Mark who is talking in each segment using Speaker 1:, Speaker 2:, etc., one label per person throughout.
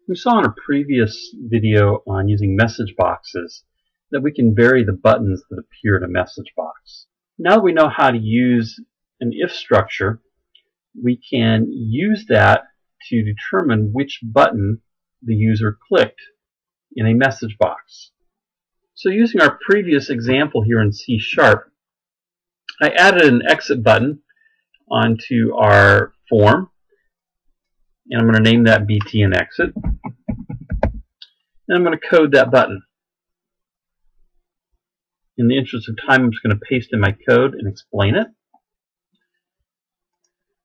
Speaker 1: We saw in a previous video on using message boxes that we can vary the buttons that appear in a message box. Now that we know how to use an if structure, we can use that to determine which button the user clicked in a message box. So using our previous example here in C#, I added an exit button onto our form, and I'm going to name that BTN exit. And I'm going to code that button. In the interest of time, I'm just going to paste in my code and explain it.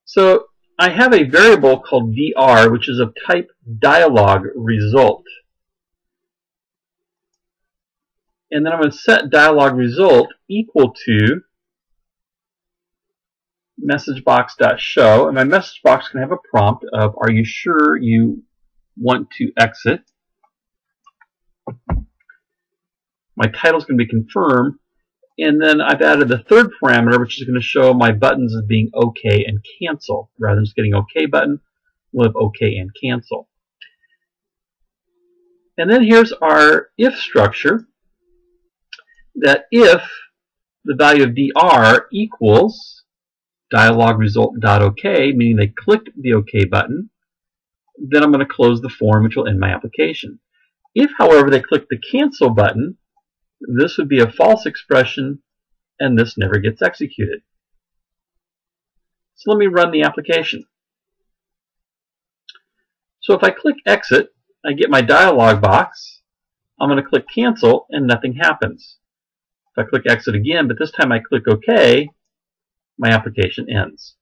Speaker 1: So I have a variable called dr, which is of type dialog result. And then I'm going to set dialog result equal to MessageBox.show, and my message box can have a prompt of, are you sure you want to exit? My title is going to be confirm, and then I've added the third parameter, which is going to show my buttons as being OK and cancel. Rather than just getting OK button, we'll have OK and cancel. And then here's our if structure, that if the value of dr equals dialog result.ok, meaning they clicked the OK button, then I'm going to close the form, which will end my application. If, however, they click the cancel button, this would be a false expression, and this never gets executed. So let me run the application. So if I click exit, I get my dialog box. I'm going to click cancel, and nothing happens. If I click exit again, but this time I click OK, my application ends.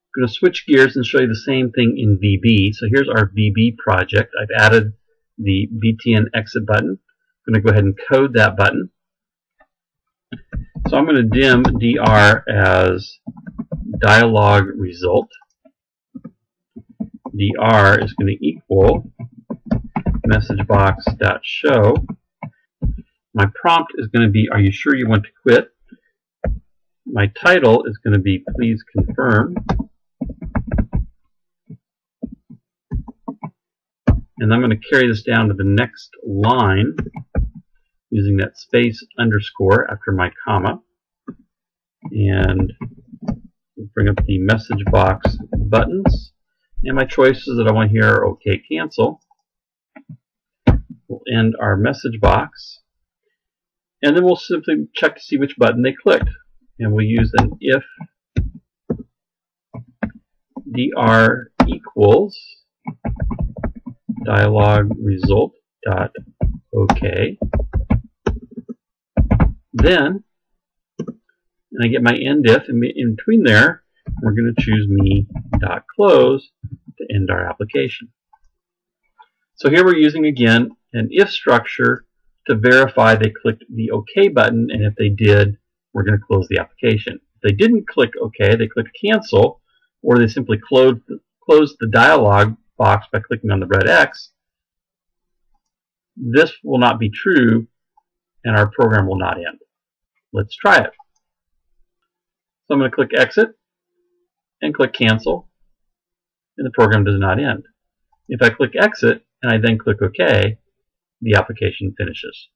Speaker 1: I'm going to switch gears and show you the same thing in VB. So here's our VB project. I've added the BTN exit button. I'm going to go ahead and code that button. So I'm going to dim dr as dialog result. Dr is going to equal MessageBox.show. My prompt is going to be, are you sure you want to quit? My title is going to be, please confirm. And I'm going to carry this down to the next line using that space underscore after my comma. And bring up the message box buttons. And my choices that I want here are OK, cancel. We'll end our message box. And then we'll simply check to see which button they clicked. And we'll use an if dr equals dialog result dot OK. Then, and I get my end if, and in between there, we're going to choose me dot close to end our application. So here we're using again an if structure to verify they clicked the OK button, and if they did, we're going to close the application. If they didn't click OK, they clicked cancel, or they simply closed the dialog box by clicking on the red X, this will not be true, and our program will not end. Let's try it. So I'm going to click exit and click cancel, and the program does not end. If I click exit and I then click OK, the application finishes.